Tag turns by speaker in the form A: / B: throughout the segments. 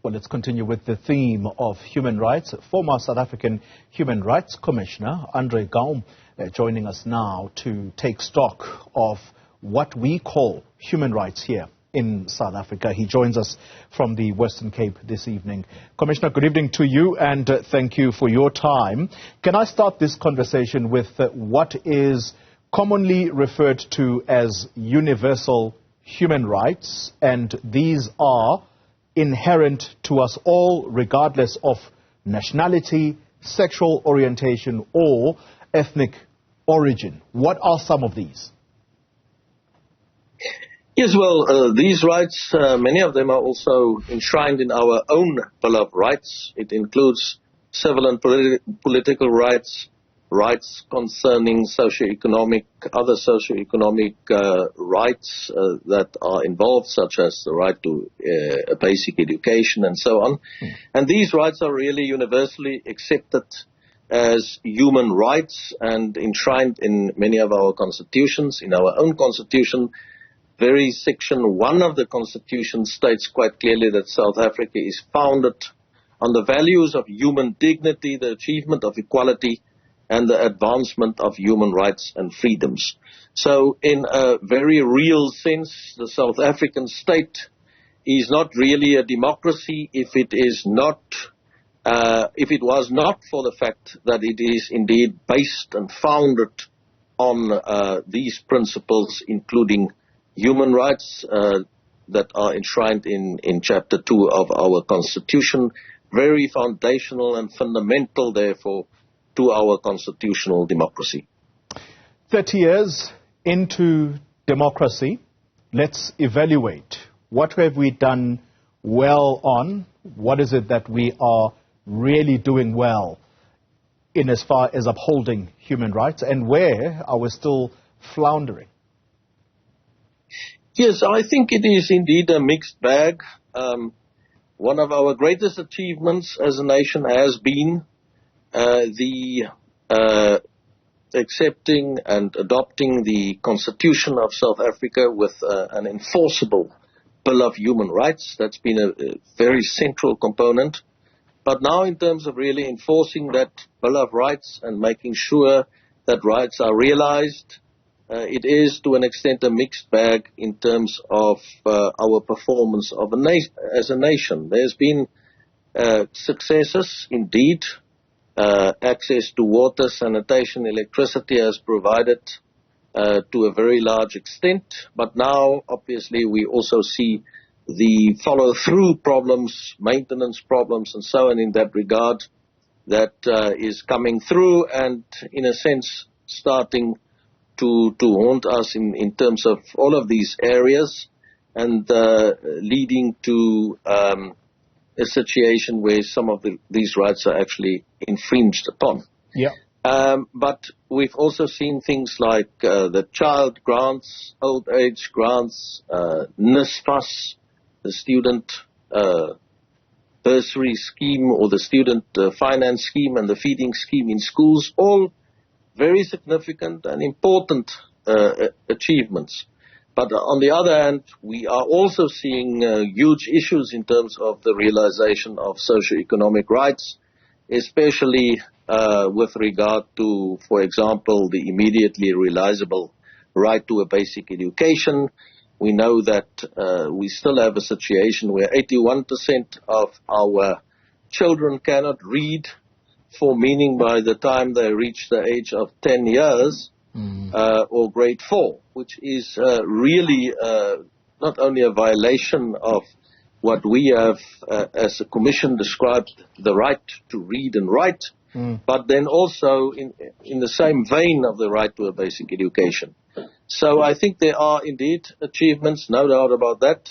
A: Well, let's continue with the theme of human rights. Former South African Human Rights Commissioner Andre Gaum joining us now to take stock of what we call human rights here in South Africa. He joins us from the Western Cape this evening. Commissioner, good evening to you and thank you for your time. Can I start this conversation with what is commonly referred to as universal human rights, and these are inherent to us all regardless of nationality, sexual orientation or ethnic origin. What are some of these?
B: Yes, well, these rights, many of them are also enshrined in our own Bill of Rights. It includes civil and political rights, rights concerning other socioeconomic rights that are involved, such as the right to a basic education and so on. And these rights are really universally accepted as human rights and enshrined in many of our constitutions. In our own constitution, very section 1 of the constitution states quite clearly that South Africa is founded on the values of human dignity, the achievement of equality, and the advancement of human rights and freedoms. So in a very real sense, the South African state is not really a democracy if it was not for the fact that it is indeed based and founded on these principles, including human rights that are enshrined in Chapter 2 of our Constitution, very foundational and fundamental, therefore, to our constitutional democracy.
A: 30 years into democracy, let's evaluate. What have we done well on? What is it that we are really doing well in as far as upholding human rights, and where are we still floundering?
B: Yes, I think it is indeed a mixed bag. One of our greatest achievements as a nation has been the accepting and adopting the Constitution of South Africa with an enforceable Bill of Human Rights. That's been a very central component. But now in terms of really enforcing that Bill of Rights and making sure that rights are realized, it is to an extent a mixed bag in terms of our performance of as a nation. There's been successes indeed. Access to water, sanitation, electricity has provided to a very large extent. But now, obviously, we also see the follow-through problems, maintenance problems, and so on in that regard that is coming through and, in a sense, starting to haunt us in terms of all of these areas and leading to a situation where some of these rights are actually infringed upon.
A: Yeah.
B: But we've also seen things like the child grants, old age grants, NSFAS, the student bursary scheme or the student finance scheme and the feeding scheme in schools, all very significant and important achievements. But on the other hand, we are also seeing huge issues in terms of the realization of socioeconomic rights, especially with regard to, for example, the immediately realizable right to a basic education. We know that we still have a situation where 81% of our children cannot read for meaning by the time they reach the age of 10 years. Or grade 4, which is really not only a violation of what we have as a commission described the right to read and write, but then also in the same vein of the right to a basic education. So I think there are indeed achievements, no doubt about that,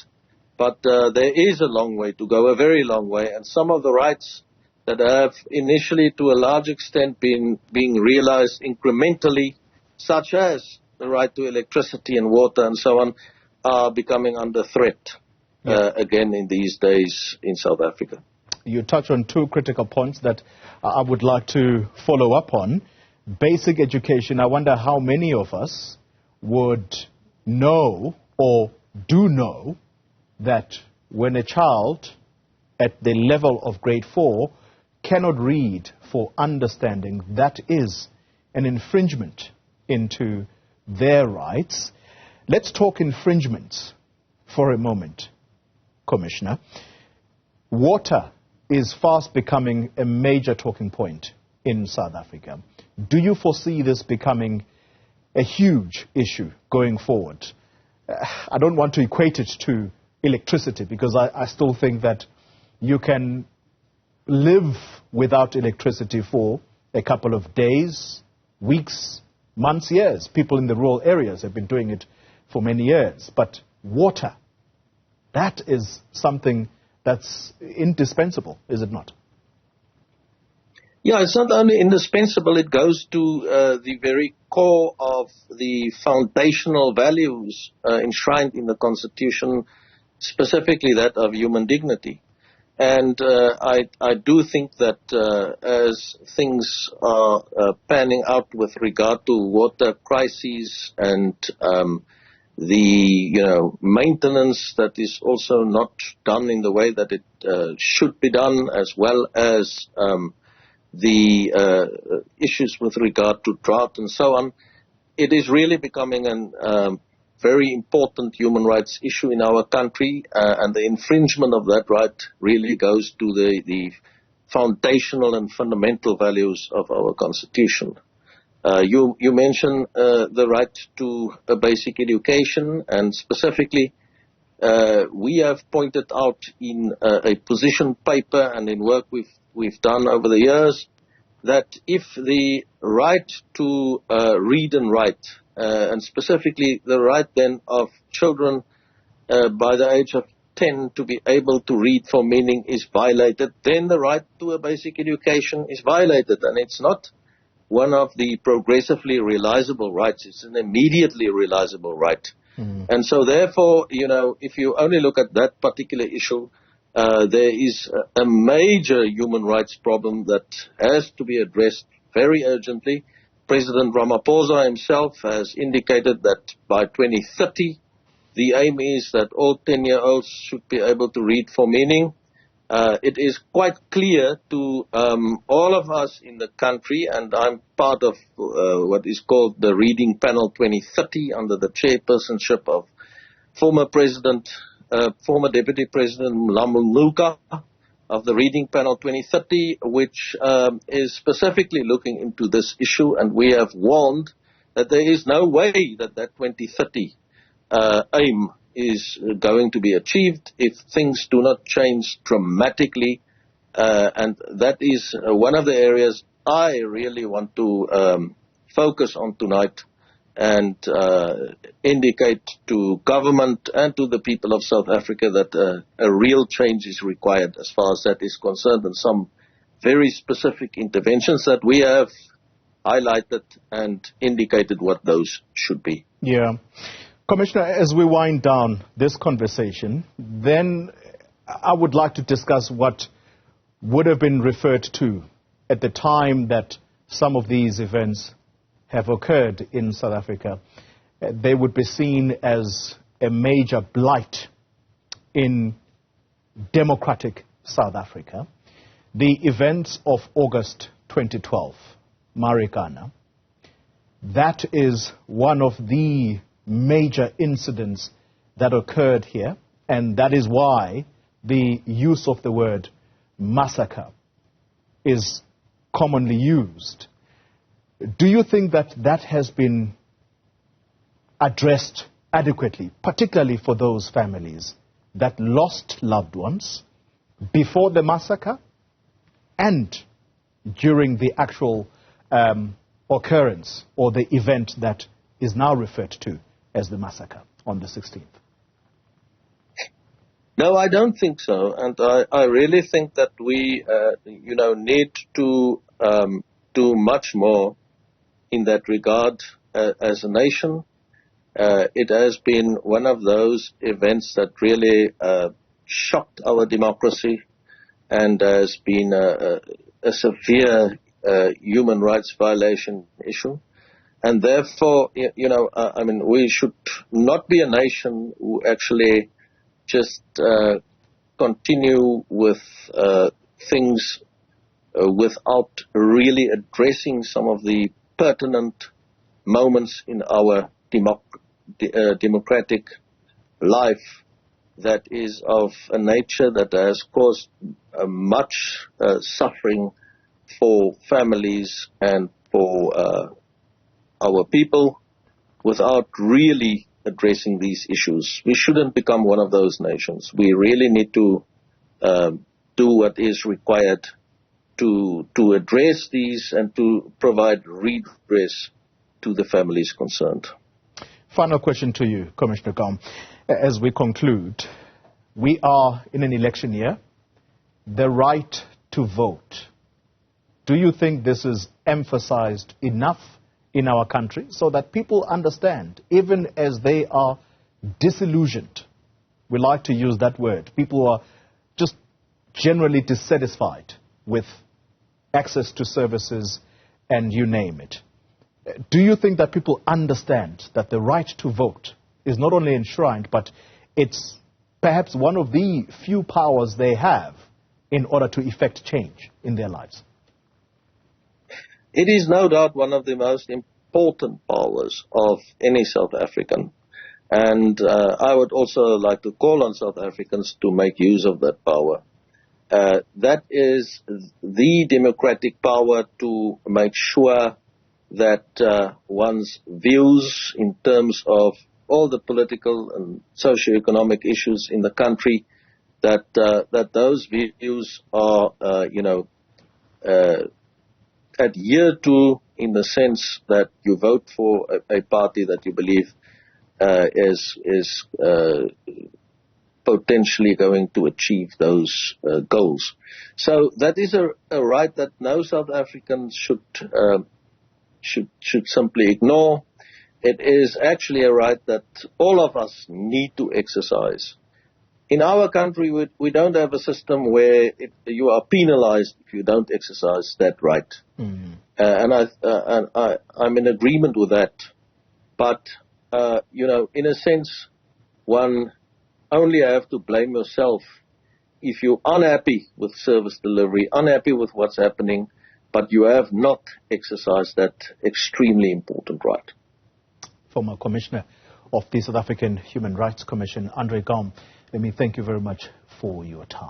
B: but there is a long way to go, a very long way, and some of the rights that have initially to a large extent been being realized incrementally, such as the right to electricity and water and so on, are becoming under threat again in these days in South Africa.
A: You touched on two critical points that I would like to follow up on. Basic education, I wonder how many of us would know or do know that when a child at the level of grade 4 cannot read for understanding, that is an infringement into their rights. Let's talk infringements for a moment, Commissioner. Water is fast becoming a major talking point in South Africa. Do you foresee this becoming a huge issue going forward? I don't want to equate it to electricity, because I still think that you can live without electricity for a couple of days, weeks, months, years. People in the rural areas have been doing it for many years. But water, that is something that's indispensable, is it not?
B: Yeah, it's not only indispensable, it goes to the very core of the foundational values enshrined in the Constitution, specifically that of human dignity. And I do think that as things are panning out with regard to water crises and the maintenance that is also not done in the way that it should be done, as well as the issues with regard to drought and so on, it is really becoming a very important human rights issue in our country, and the infringement of that right really goes to the foundational and fundamental values of our Constitution. You mentioned the right to a basic education, and specifically we have pointed out in a position paper and in work we've done over the years that if the right to read and write, and specifically the right then of children by the age of 10 to be able to read for meaning is violated, then the right to a basic education is violated. And it's not one of the progressively realizable rights, it's an immediately realizable right. And so therefore, if you only look at that particular issue, there is a major human rights problem that has to be addressed very urgently. President Ramaphosa himself has indicated that by 2030, the aim is that all 10-year-olds should be able to read for meaning. It is quite clear to all of us in the country, and I'm part of what is called the Reading Panel 2030 under the chairpersonship of former Deputy President Mlamulnuka of the Reading Panel 2030, which is specifically looking into this issue, and we have warned that there is no way that 2030 aim is going to be achieved if things do not change dramatically, and that is one of the areas I really want to focus on tonight and indicate to government and to the people of South Africa that a real change is required as far as that is concerned, and some very specific interventions that we have highlighted and indicated what those should be.
A: Yeah. Commissioner, as we wind down this conversation, then I would like to discuss what would have been referred to at the time that some of these events have occurred in South Africa. They would be seen as a major blight in democratic South Africa. The events of August 2012, Marikana, that is one of the major incidents that occurred here, and that is why the use of the word massacre is commonly used. Do you think that that has been addressed adequately, particularly for those families that lost loved ones before the massacre and during the actual occurrence or the event that is now referred to as the massacre on the 16th?
B: No, I don't think so, and I really think that we, need to do much more in that regard as a nation. It has been one of those events that really shocked our democracy and has been a severe human rights violation issue. And therefore, we should not be a nation who actually just continue with things without really addressing some of the pertinent moments in our democratic life that is of a nature that has caused much suffering for families and for our people, without really addressing these issues. We shouldn't become one of those nations. We really need to do what is required to address these and to provide redress to the families concerned.
A: Final question to you, Commissioner Gaum. As we conclude, we are in an election year. The right to vote. Do you think this is emphasized enough in our country so that people understand, even as they are disillusioned? We like to use that word. People are just generally dissatisfied with access to services and you name it. Do you think that people understand that the right to vote is not only enshrined, but it's perhaps one of the few powers they have in order to effect change in their lives?
B: It is no doubt one of the most important powers of any South African. And I would also like to call on South Africans to make use of that power. That is the democratic power to make sure that one's views in terms of all the political and socio-economic issues in the country, that those views are, adhered to, in the sense that you vote for a party that you believe is potentially going to achieve those goals. So that is a right that no South African should simply ignore. It is actually a right that all of us need to exercise. In our country, we don't have a system where you are penalized if you don't exercise that right. Mm. And I'm in agreement with that. But, in a sense, one only have to blame yourself if you're unhappy with service delivery, unhappy with what's happening, but you have not exercised that extremely important right.
A: Former Commissioner of the South African Human Rights Commission, Andre Gaum, let me thank you very much for your time.